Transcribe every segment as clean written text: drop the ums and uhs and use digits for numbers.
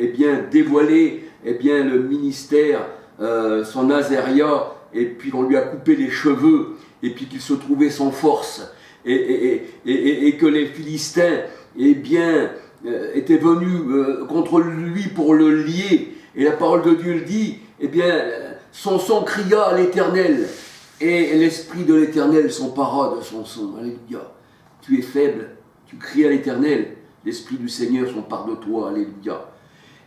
eh bien, dévoilé eh bien, le ministère, son nazaria, et puis qu'on lui a coupé les cheveux, et puis qu'il se trouvait sans force, et que les Philistins eh bien, étaient venus contre lui pour le lier. Et la parole de Dieu le dit, eh bien, Samson cria à l'Éternel, et l'Esprit de l'Éternel s'empara de Samson. Alléluia. Tu es faible, tu cries à l'Éternel, l'Esprit du Seigneur s'empare de toi. Alléluia.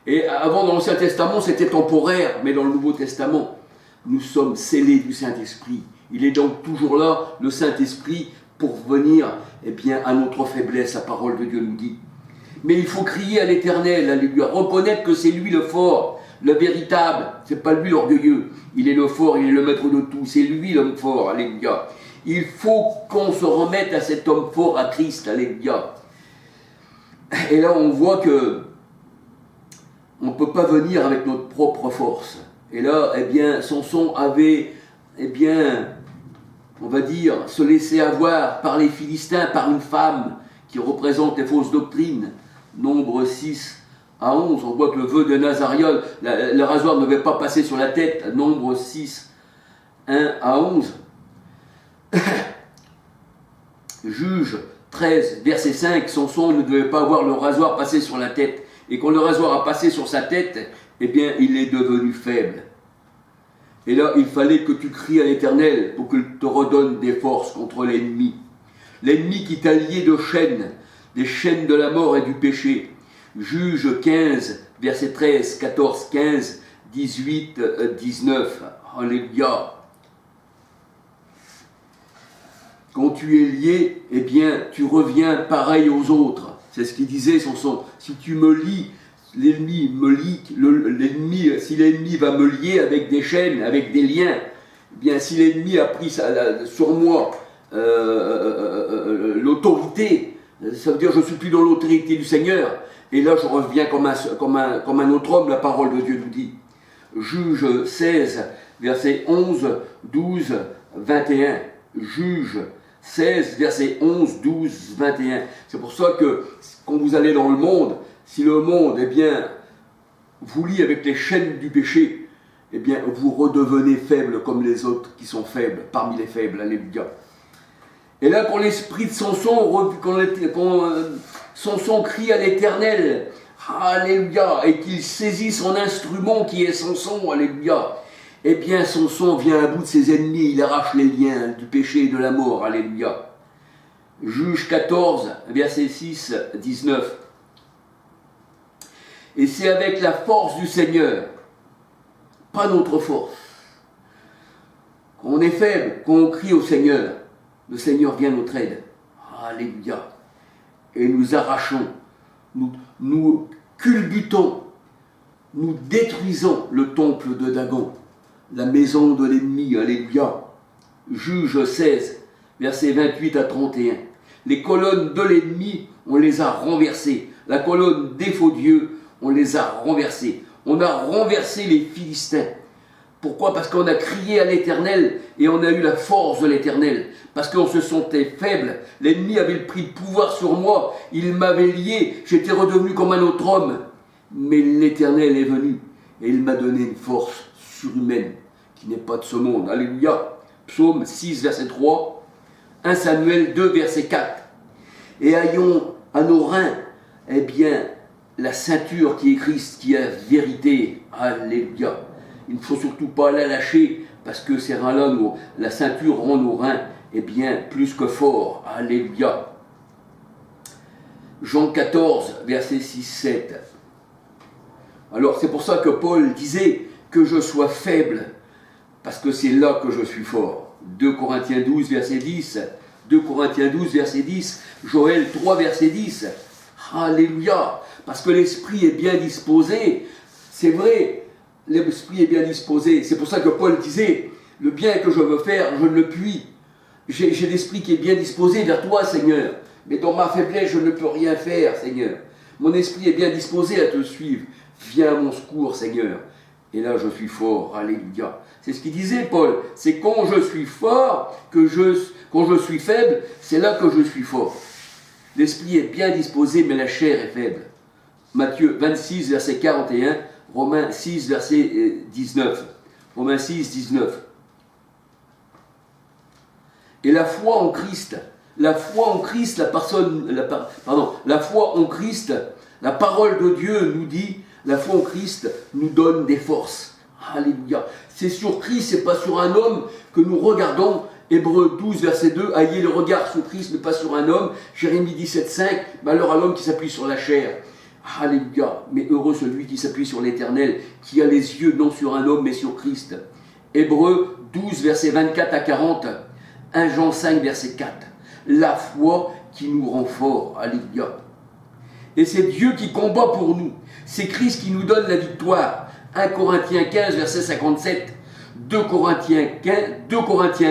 Et avant, dans l'Ancien Testament, c'était temporaire, mais dans le Nouveau Testament, nous sommes scellés du Saint-Esprit. Il est donc toujours là, le Saint-Esprit, pour venir eh bien, à notre faiblesse, la parole de Dieu nous dit. Mais il faut crier à l'Éternel, alléluia, reconnaître que c'est lui le fort, le véritable, c'est pas lui l'orgueilleux, il est le fort, il est le maître de tout, c'est lui l'homme fort, alléluia. Il faut qu'on se remette à cet homme fort, à Christ, alléluia. Et là on voit que on ne peut pas venir avec notre propre force. Et là, eh bien, Samson avait, eh bien, on va dire, se laisser avoir par les Philistins, par une femme qui représente les fausses doctrines. Nombre 6 à 11, on voit que le vœu de Nazariol, le rasoir ne devait pas passer sur la tête. Nombre 6, 1 à 11. Juge 13, verset 5, Samson ne devait pas avoir le rasoir passer sur la tête. Et quand le rasoir a passé sur sa tête, eh bien, il est devenu faible. Et là, il fallait que tu cries à l'Éternel pour qu'il te redonne des forces contre l'ennemi. L'ennemi qui t'a lié de chaînes, des chaînes de la mort et du péché. Juge 15, verset 13, 14, 15, 18, 19. Alléluia. Quand tu es lié, eh bien, tu reviens pareil aux autres. C'est ce qu'il disait Samson. Si tu me lies, l'ennemi me lie, si l'ennemi va me lier avec des chaînes, avec des liens, eh bien, si l'ennemi a pris sur moi l'autorité, ça veut dire que je ne suis plus dans l'autorité du Seigneur. Et là, je reviens comme un autre homme, la parole de Dieu nous dit. Juge 16, verset 11, 12, 21. Juge 16, verset 11, 12, 21. C'est pour ça que quand vous allez dans le monde, si le monde, eh bien, vous lie avec les chaînes du péché, eh bien, vous redevenez faible comme les autres qui sont faibles, parmi les faibles. Alléluia. Et là, quand l'esprit de Samson, quand Samson crie à l'Éternel, alléluia, et qu'il saisit son instrument qui est Samson, alléluia, eh bien, Samson vient à bout de ses ennemis, il arrache les liens du péché et de la mort, alléluia. Juge 14, verset 6, 19. Et c'est avec la force du Seigneur, pas notre force. Quand on est faible, quand on crie au Seigneur, le Seigneur vient notre aide. Alléluia. Et nous arrachons, nous culbutons, nous détruisons le temple de Dagon, la maison de l'ennemi. Alléluia. Juge 16, versets 28 à 31. Les colonnes de l'ennemi, on les a renversées. La colonne des faux dieux, on les a renversées. On a renversé les Philistins. Pourquoi? Parce qu'on a crié à l'Éternel et on a eu la force de l'Éternel. Parce qu'on se sentait faible. L'ennemi avait pris le pouvoir sur moi. Il m'avait lié. J'étais redevenu comme un autre homme. Mais l'Éternel est venu et il m'a donné une force surhumaine qui n'est pas de ce monde. Alléluia. Psaume 6, verset 3. 1 Samuel 2, verset 4. Et ayons à nos reins, eh bien, la ceinture qui est Christ, qui est la vérité. Alléluia. Il ne faut surtout pas la lâcher, parce que ces reins-là, la ceinture rend nos reins, eh bien, plus que forts. Alléluia. Jean 14, verset 6, 7. Alors, c'est pour ça que Paul disait que je sois faible, parce que c'est là que je suis fort. 2 Corinthiens 12, verset 10. 2 Corinthiens 12, verset 10. Joël 3, verset 10. Alléluia. Parce que l'esprit est bien disposé. C'est vrai. L'esprit est bien disposé. C'est pour ça que Paul disait, le bien que je veux faire, je ne le puis. J'ai l'esprit qui est bien disposé vers toi, Seigneur. Mais dans ma faiblesse, je ne peux rien faire, Seigneur. Mon esprit est bien disposé à te suivre. Viens à mon secours, Seigneur. Et là, je suis fort. Alléluia. C'est ce qu'il disait, Paul. C'est quand je suis fort, quand je suis faible, c'est là que je suis fort. L'esprit est bien disposé, mais la chair est faible. Matthieu 26, verset 41, Romains 6, verset 19. Romains 6, 19. Et la foi en Christ, la foi en Christ, la foi en Christ, la parole de Dieu nous dit, la foi en Christ nous donne des forces. Alléluia. C'est sur Christ, c'est pas sur un homme que nous regardons. Hébreux 12, verset 2, ayez le regard sur Christ, mais pas sur un homme. Jérémie 17, 5, malheur à l'homme qui s'appuie sur la chair. Alléluia. Mais heureux celui qui s'appuie sur l'Éternel, qui a les yeux non sur un homme, mais sur Christ. Hébreux 12, verset 24 à 40. 1 Jean 5, verset 4. La foi qui nous rend forts. Alléluia. Et c'est Dieu qui combat pour nous. C'est Christ qui nous donne la victoire. 1 Corinthiens 15, verset 57. 2 Corinthiens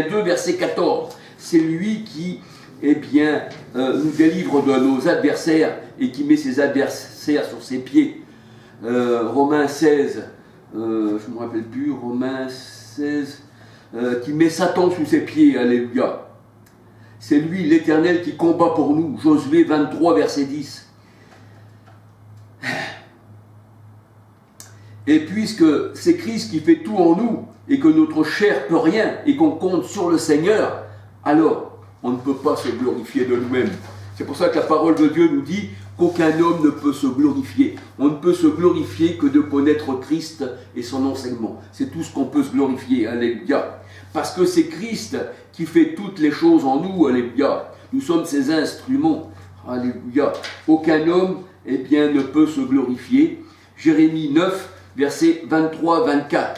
2, verset 14. C'est lui qui, nous délivre de nos adversaires et qui met ses adversaires sur ses pieds. Romains 16, je ne me rappelle plus, Romains 16, qui met Satan sous ses pieds. Alléluia. C'est lui, l'Éternel, qui combat pour nous. Josué 23, verset 10. Et puisque c'est Christ qui fait tout en nous, et que notre chair peut rien, et qu'on compte sur le Seigneur, alors on ne peut pas se glorifier de nous-mêmes. C'est pour ça que la parole de Dieu nous dit qu'aucun homme ne peut se glorifier. On ne peut se glorifier que de connaître Christ et son enseignement. C'est tout ce qu'on peut se glorifier. Alléluia. Parce que c'est Christ qui fait toutes les choses en nous. Alléluia. Nous sommes ses instruments. Alléluia. Aucun homme, ne peut se glorifier. Jérémie 9, versets 23-24.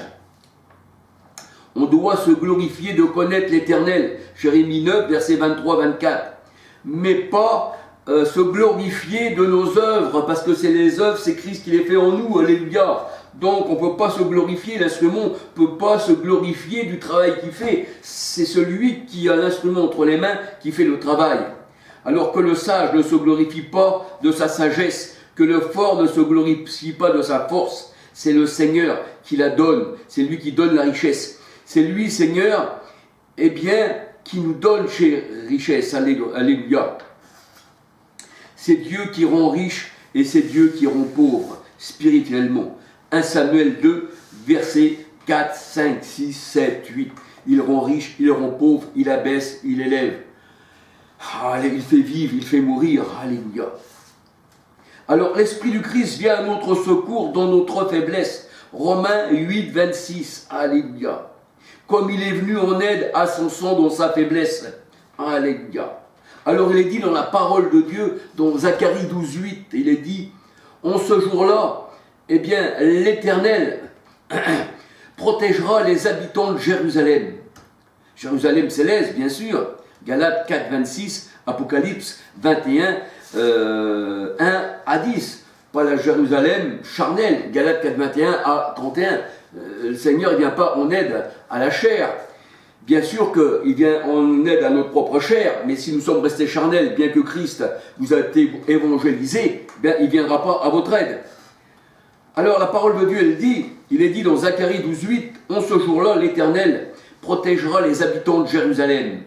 On doit se glorifier de connaître l'Éternel. Jérémie 9, versets 23-24. Mais pas se glorifier de nos œuvres, parce que c'est les œuvres, c'est Christ qui les fait en nous. Alléluia. Donc on ne peut pas se glorifier, l'instrument ne peut pas se glorifier du travail qu'il fait. C'est celui qui a l'instrument entre les mains qui fait le travail. Alors que le sage ne se glorifie pas de sa sagesse, que le fort ne se glorifie pas de sa force. C'est le Seigneur qui la donne, c'est lui qui donne la richesse. C'est lui, Seigneur, qui nous donne ses richesses. Alléluia. C'est Dieu qui rend riche et c'est Dieu qui rend pauvre, spirituellement. 1 Samuel 2, versets 4, 5, 6, 7, 8. Il rend riche, il rend pauvre, il abaisse, il élève. Il fait vivre, il fait mourir. Alléluia. Alors l'Esprit du Christ vient à notre secours dans notre faiblesse. Romains 8, 26. Alléluia. Comme il est venu en aide à son sang dans sa faiblesse. Alléluia. Alors il est dit dans la parole de Dieu, dans Zacharie 12, 8, il est dit, en ce jour-là, l'Éternel protégera les habitants de Jérusalem. Jérusalem céleste, bien sûr. Galates 4, 26, Apocalypse 21, 1 à 10. Pas la Jérusalem charnelle, Galates 4, 21 à 31. Le Seigneur ne vient pas en aide à la chair. Bien sûr qu'il vient en aide à notre propre chair, mais si nous sommes restés charnels, bien que Christ vous a été évangélisé, il ne viendra pas à votre aide. Alors la parole de Dieu, il est dit dans Zacharie 12, 8, en ce jour-là, l'Éternel protégera les habitants de Jérusalem.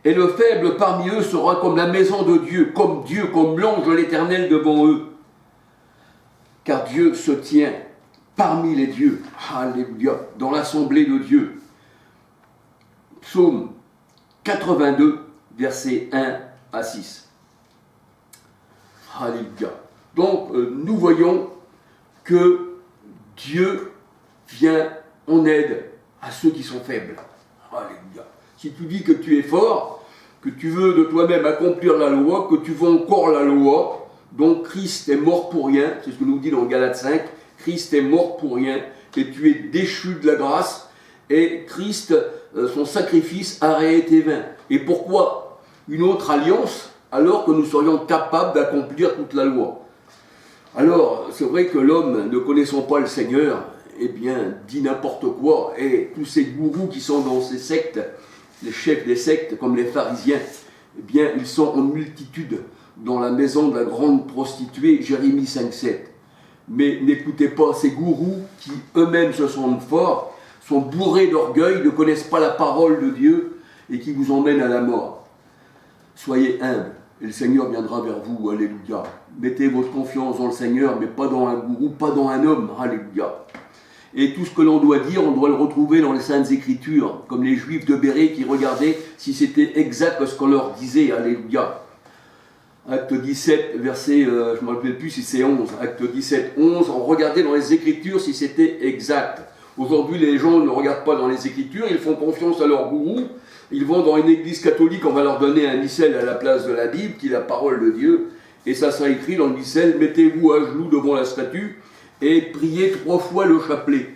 Et le faible parmi eux sera comme la maison de Dieu, comme l'ange de l'Éternel devant eux. Car Dieu se tient parmi les dieux, alléluia, dans l'assemblée de Dieu. Psaume 82, versets 1 à 6. Alléluia. Donc, nous voyons que Dieu vient en aide à ceux qui sont faibles. Alléluia. Si tu dis que tu es fort, que tu veux de toi-même accomplir la loi, que tu veux encore la loi, donc Christ est mort pour rien, c'est ce que nous dit dans Galates 5, Christ est mort pour rien, et tu es déchu de la grâce, et Christ, son sacrifice aurait été vain. Et pourquoi une autre alliance, alors que nous serions capables d'accomplir toute la loi? Alors, c'est vrai que l'homme, ne connaissant pas le Seigneur, dit n'importe quoi, et tous ces gourous qui sont dans ces sectes, les chefs des sectes, comme les pharisiens, ils sont en multitude dans la maison de la grande prostituée, Jérémie 5, 7. Mais n'écoutez pas ces gourous qui eux-mêmes se sentent forts, sont bourrés d'orgueil, ne connaissent pas la parole de Dieu et qui vous emmènent à la mort. Soyez humbles, et le Seigneur viendra vers vous, alléluia. Mettez votre confiance dans le Seigneur, mais pas dans un gourou, pas dans un homme, alléluia. Et tout ce que l'on doit dire, on doit le retrouver dans les Saintes Écritures, comme les Juifs de Bérée qui regardaient si c'était exact ce qu'on leur disait, alléluia. Acte 17, verset, je ne me rappelle plus si c'est 11, acte 17, 11, on regardait dans les Écritures si c'était exact. Aujourd'hui, les gens ne regardent pas dans les Écritures, ils font confiance à leur gourou, ils vont dans une église catholique, on va leur donner un missel à la place de la Bible, qui est la parole de Dieu, et ça sera écrit dans le missel, mettez-vous à genoux devant la statue, et priez 3 fois le chapelet.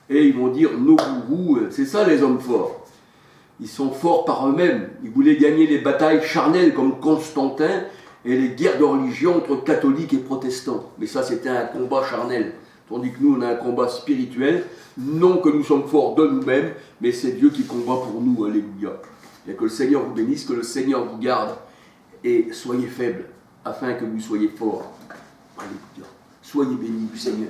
Et ils vont dire, nos gourous, c'est ça les hommes forts. Ils sont forts par eux-mêmes, ils voulaient gagner les batailles charnelles comme Constantin, et les guerres de religion entre catholiques et protestants. Mais ça, c'était un combat charnel. Tandis que nous, on a un combat spirituel. Non que nous sommes forts de nous-mêmes, mais c'est Dieu qui combat pour nous. Alléluia. Et que le Seigneur vous bénisse, que le Seigneur vous garde. Et soyez faibles, afin que vous soyez forts. Alléluia. Soyez bénis du Seigneur.